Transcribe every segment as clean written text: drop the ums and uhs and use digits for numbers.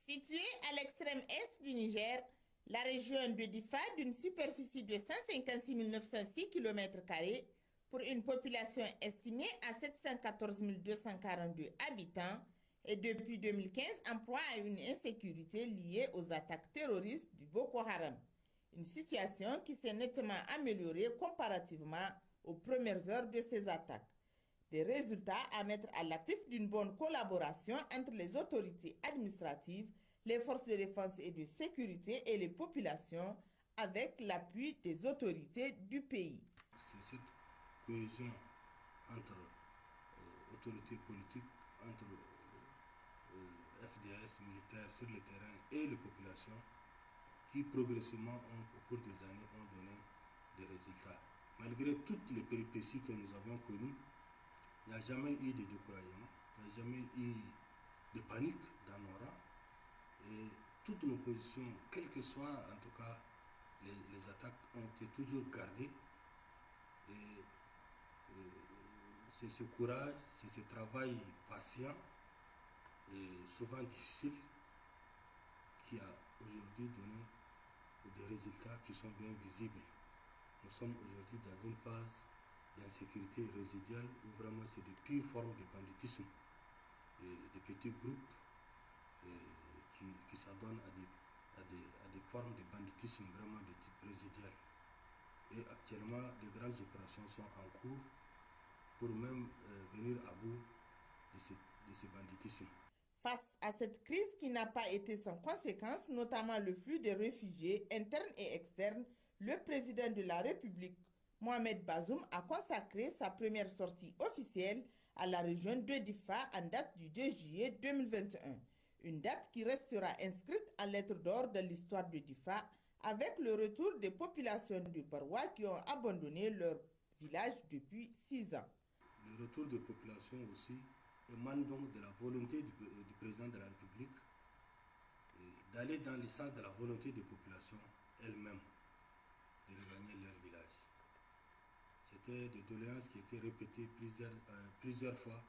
Située à l'extrême est du Niger, la région de Difa, d'une superficie de 156 906 km², pour une population estimée à 714 242 habitants, et depuis 2015 en proie à une insécurité liée aux attaques terroristes du Boko Haram. Une situation qui s'est nettement améliorée comparativement aux premières heures de ces attaques. Des résultats à mettre à l'actif d'une bonne collaboration entre les autorités administratives, les forces de défense et de sécurité et les populations, avec l'appui des autorités du pays. C'est cette cohésion entre autorités politiques, entre FDS militaires sur le terrain et les populations qui progressivement, au cours des années, ont donné des résultats. Malgré toutes les péripéties que nous avons connues, il n'y a jamais eu de découragement, il n'y a jamais eu de panique dans nos rangs. Et toutes nos positions, quelles que soient en tout cas les attaques, ont été toujours gardées. Et c'est ce courage, c'est ce travail patient et souvent difficile qui a aujourd'hui donné des résultats qui sont bien visibles. Nous sommes aujourd'hui dans une phase d'insécurité résiduelle où vraiment c'est de pures formes de banditisme et de petits groupes qui s'adonnent à des formes de banditisme vraiment de type résiduel. Et actuellement, de grandes opérations sont en cours pour même venir à bout de ce banditisme. Face à cette crise qui n'a pas été sans conséquences, notamment le flux des réfugiés internes et externes, le président de la République, Mohamed Bazoum, a consacré sa première sortie officielle à la région de Difa en date du 2 juillet 2021. Une date qui restera inscrite en lettres d'or de l'histoire de Difa avec le retour des populations du Barwa qui ont abandonné leur village depuis 6 ans. Le retour des populations aussi émane donc de la volonté du président de la République d'aller dans le sens de la volonté des populations elles-mêmes de regagner leur village. C'était des doléances qui étaient répétées plusieurs fois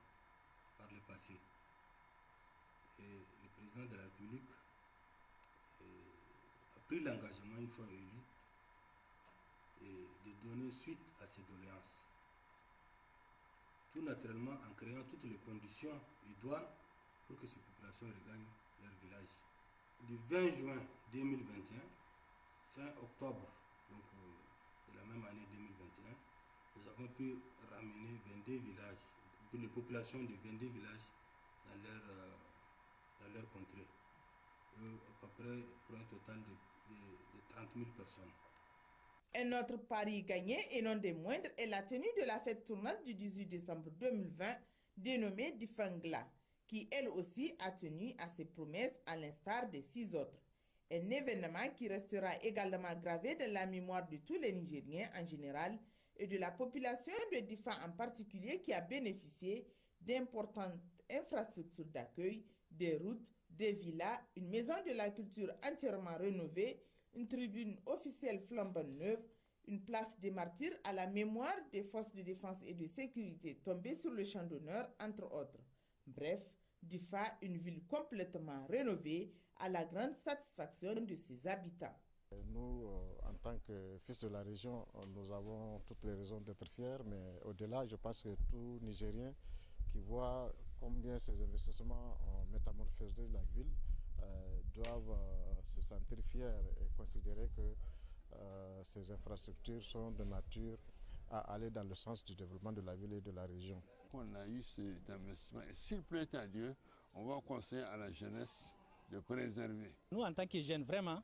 par le passé. Et le président de la République a pris l'engagement, une fois élu, de donner suite à ces doléances. Tout naturellement en créant toutes les conditions idoines pour que ces populations regagnent leur village. Du 20 juin 2021, fin octobre donc, de la même année 2021, nous avons pu ramener 22 villages, les populations de 22 villages dans leur contrée, à peu près pour un total de 30 000 personnes. Un autre pari gagné, et non des moindres, est la tenue de la fête tournante du 18 décembre 2020, dénommée Difangla, qui elle aussi a tenu à ses promesses à l'instar des 6 autres. Un événement qui restera également gravé dans la mémoire de tous les Nigériens en général et de la population de Difa en particulier qui a bénéficié d'importantes infrastructures d'accueil, des routes, des villas, une maison de la culture entièrement rénovée, une tribune officielle flambant neuve, une place des martyrs à la mémoire des forces de défense et de sécurité tombées sur le champ d'honneur, entre autres. Bref, Difa, une ville complètement rénovée à la grande satisfaction de ses habitants. Nous, en tant que fils de la région, nous avons toutes les raisons d'être fiers, mais au-delà, je pense que tout Nigérien qui voit combien ces investissements ont métamorphosé la ville doivent se sentir fiers et considérer que ces infrastructures sont de nature à aller dans le sens du développement de la ville et de la région. On a eu cet investissement et s'il plaît à Dieu, on va conseiller à la jeunesse de préserver. Nous, en tant que jeunes, vraiment,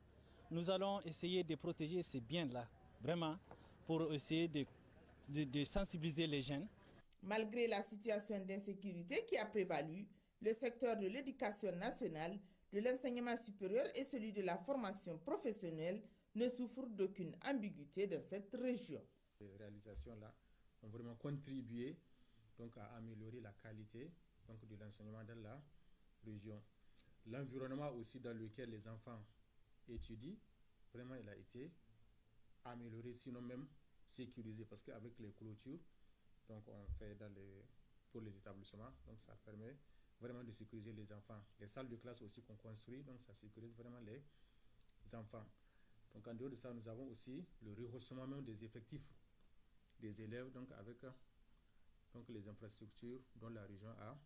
nous allons essayer de protéger ces biens-là, vraiment, pour essayer de sensibiliser les jeunes. Malgré la situation d'insécurité qui a prévalu, le secteur de l'éducation nationale, de l'enseignement supérieur et celui de la formation professionnelle ne souffrent d'aucune ambiguïté dans cette région. Ces réalisations-là ont vraiment contribué donc, à améliorer la qualité donc, de l'enseignement dans la région. L'environnement aussi dans lequel les enfants étudient, vraiment il a été amélioré, sinon même sécurisé, parce qu'avec les clôtures, donc on fait pour les établissements, donc ça permet vraiment de sécuriser les enfants. Les salles de classe aussi qu'on construit, donc ça sécurise vraiment les enfants. Donc en dehors de ça, nous avons aussi le rehaussement même des effectifs des élèves, donc avec donc les infrastructures dont la région a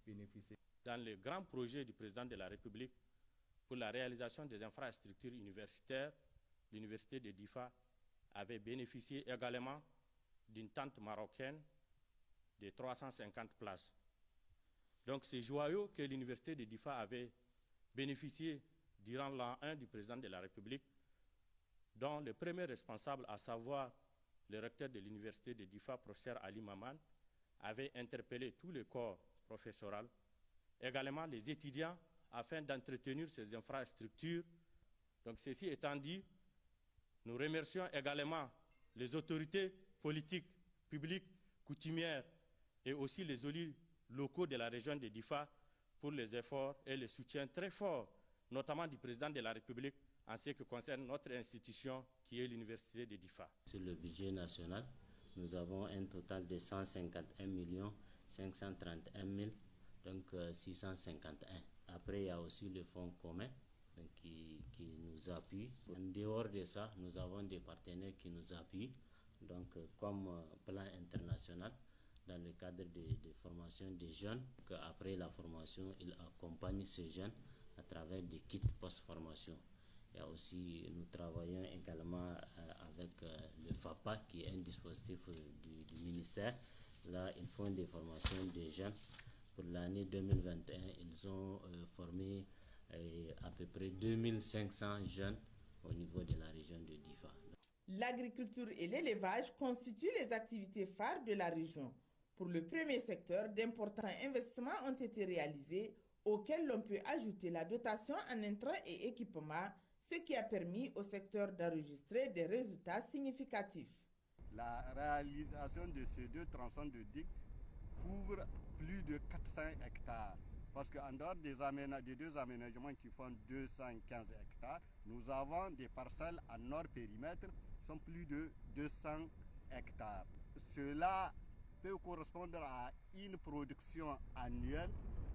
bénéficié. Dans le grand projet du président de la République pour la réalisation des infrastructures universitaires, l'université de Difa avait bénéficié également d'une tente marocaine de 350 places. Donc c'est joyeux que l'université de Difa avait bénéficié durant l'an 1 du président de la République, dont le premier responsable, à savoir le recteur de l'université de Difa, professeur Ali Maman, avait interpellé tous les corps professoral, également les étudiants, afin d'entretenir ces infrastructures. Donc ceci étant dit, nous remercions également les autorités politiques, publiques, coutumières et aussi les élus locaux de la région de Difa pour les efforts et le soutien très fort, notamment du président de la République en ce qui concerne notre institution qui est l'université de Difa. Sur le budget national, nous avons un total de 151 531 000, donc 651. Après, il y a aussi le fonds commun qui nous appuie. En dehors de ça, nous avons des partenaires qui nous appuient, donc comme Plan International, dans le cadre de formation des jeunes. Après la formation, ils accompagnent ces jeunes à travers des kits post-formation. Il y a aussi, nous travaillons également avec le FAPA, qui est un dispositif du ministère. Là, ils font des formations des jeunes. Pour l'année 2021, ils ont formé à peu près 2500 jeunes au niveau de la région de Difa. L'agriculture et l'élevage constituent les activités phares de la région. Pour le premier secteur, d'importants investissements ont été réalisés, auxquels l'on peut ajouter la dotation en intrants et équipements, ce qui a permis au secteur d'enregistrer des résultats significatifs. La réalisation de ces deux tronçons de digues couvre plus de 400 hectares. Parce qu'en dehors des deux aménagements qui font 215 hectares, nous avons des parcelles en hors périmètre qui sont plus de 200 hectares. Cela peut correspondre à une production annuelle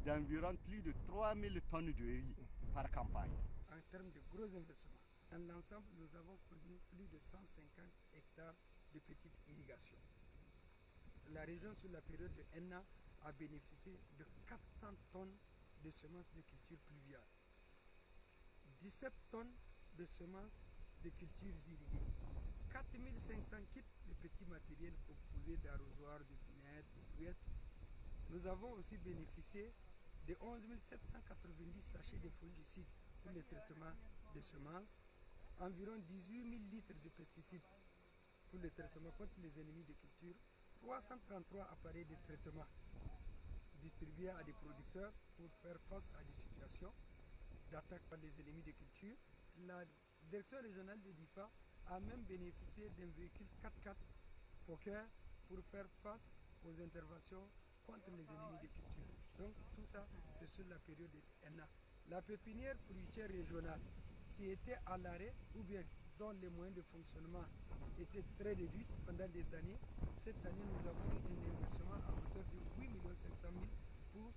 d'environ plus de 3000 tonnes de riz par campagne. En termes de gros investissements, dans l'ensemble, nous avons connu plus de 150 hectares de petite irrigation. La région, sur la période de 1 an, a bénéficié de 400 tonnes de semences de culture pluviale, 17 tonnes de semences de cultures irriguées, 4500 kits de petits matériels composés d'arrosoirs, de binettes, de brouettes. Nous avons aussi bénéficié de 11 790 sachets de fongicides pour le traitement des semences, environ 18 000 litres de pesticides pour le traitement contre les ennemis de culture, 333 appareils de traitement distribués à des producteurs pour faire face à des situations d'attaque par les ennemis de culture. La direction régionale de Difa a même bénéficié d'un véhicule 4x4 Fokker pour faire face aux interventions contre les ennemis de culture. Donc tout ça, c'est sur la période de 1 an. La pépinière fruitière régionale qui était à l'arrêt ou bien dont les moyens de fonctionnement étaient très réduits pendant des années, cette année nous avons eu un investissement à hauteur de 8 500 000 pour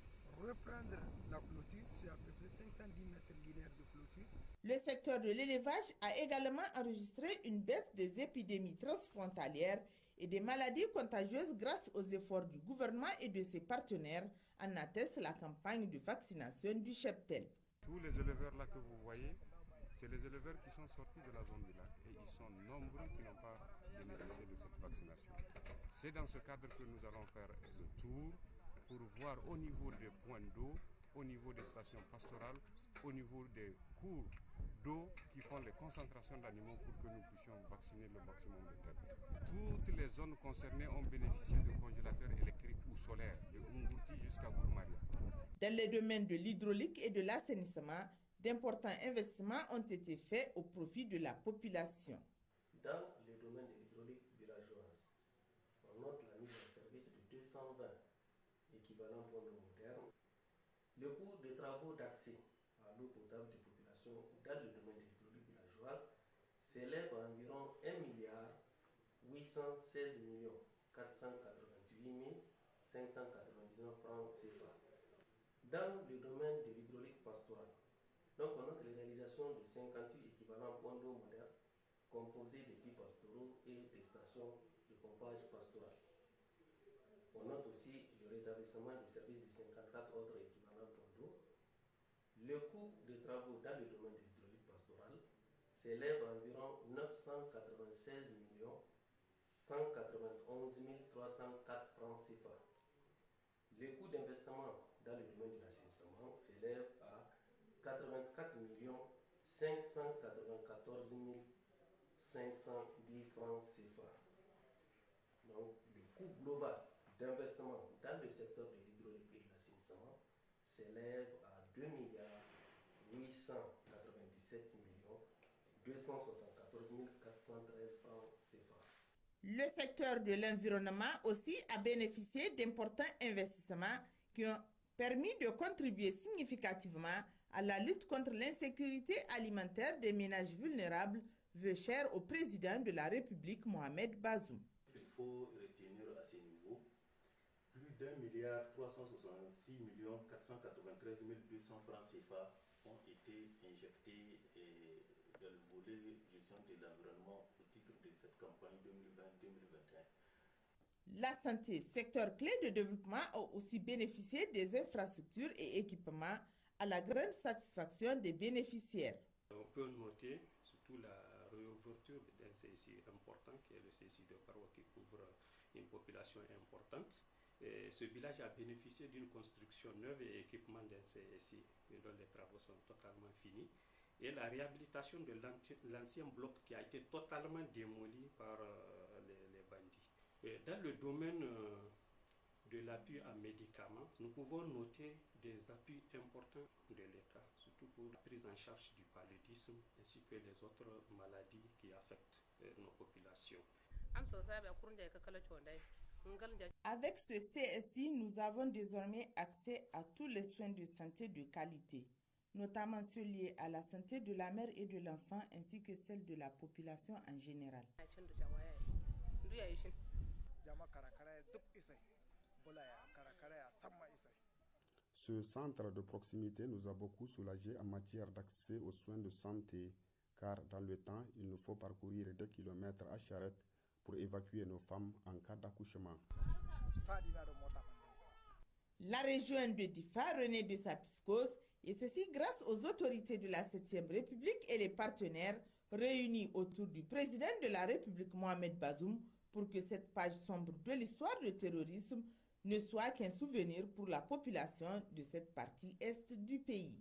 reprendre la clôture, c'est à peu près 510 mètres linéaires de clôture. Le secteur de l'élevage a également enregistré une baisse des épidémies transfrontalières et des maladies contagieuses grâce aux efforts du gouvernement et de ses partenaires, en atteste la campagne de vaccination du cheptel. Tous les éleveurs là que vous voyez, c'est les éleveurs qui sont sortis de la zone du lac et ils sont nombreux qui n'ont pas bénéficié de cette vaccination. C'est dans ce cadre que nous allons faire le tour pour voir au niveau des points d'eau, au niveau des stations pastorales, au niveau des cours d'eau qui font les concentrations d'animaux pour que nous puissions vacciner le maximum de têtes. Toutes les zones concernées ont bénéficié de congélateurs électriques ou solaires, de Ungurti jusqu'à Gourmaria. Dans les domaines de l'hydraulique et de l'assainissement, d'importants investissements ont été faits au profit de la population. Dans les domaines de l'hydraulique villageoise, on note la mise en service de 220 équivalents pompes modernes. Le coût des travaux d'accès à l'eau potable des populations dans le domaine de l'hydraulique villageoise s'élève à environ 1 milliard 816 488 599 francs CFA. Dans le domaine de l'hydraulique pastorale, donc on note la réalisation de 58 équivalents points d'eau modernes composés de puits pastoraux et des stations de pompage pastoral. On note aussi le rétablissement des services de 54 autres équivalents points d'eau. Le coût des travaux dans le domaine de l'hydraulique pastorale s'élève à environ 996 191 304 francs CFA. Le coût d'investissement dans le domaine de l'assainissement s'élève à 84 594 510 francs CFA. Donc, le coût global d'investissement dans le secteur de l'hydraulique et de l'assainissement s'élève à 2 897 274 413 francs CFA. Le secteur de l'environnement aussi a bénéficié d'importants investissements qui ont permis de contribuer significativement à la lutte contre l'insécurité alimentaire des ménages vulnérables, veut cher au président de la République, Mohamed Bazoum. Il faut retenir à ce niveau plus d'1 493 200 francs CFA ont été injectés dans le volet gestion de l'environnement au titre de cette campagne 2020-2021. La santé, secteur clé de développement, a aussi bénéficié des infrastructures et équipements à la grande satisfaction des bénéficiaires. On peut noter surtout la réouverture d'un CSI important, qui est le CSI de Parwa, qui couvre une population importante. Et ce village a bénéficié d'une construction neuve et équipement d'un CSI, dont les travaux sont totalement finis. Et la réhabilitation de l'ancien bloc qui a été totalement démoli par les bandits. Et dans le domaine de l'appui en médicaments, nous pouvons noter des appuis importants de l'État, surtout pour la prise en charge du paludisme ainsi que les autres maladies qui affectent nos populations. Avec ce CSI, nous avons désormais accès à tous les soins de santé de qualité, notamment ceux liés à la santé de la mère et de l'enfant ainsi que celle de la population en général. Ce centre de proximité nous a beaucoup soulagés en matière d'accès aux soins de santé, car dans le temps, il nous faut parcourir des kilomètres à charrette pour évacuer nos femmes en cas d'accouchement. La région de Difa renaît de sa psychose, et ceci grâce aux autorités de la 7e République et les partenaires réunis autour du président de la République Mohamed Bazoum pour que cette page sombre de l'histoire du terrorisme ne soit qu'un souvenir pour la population de cette partie est du pays.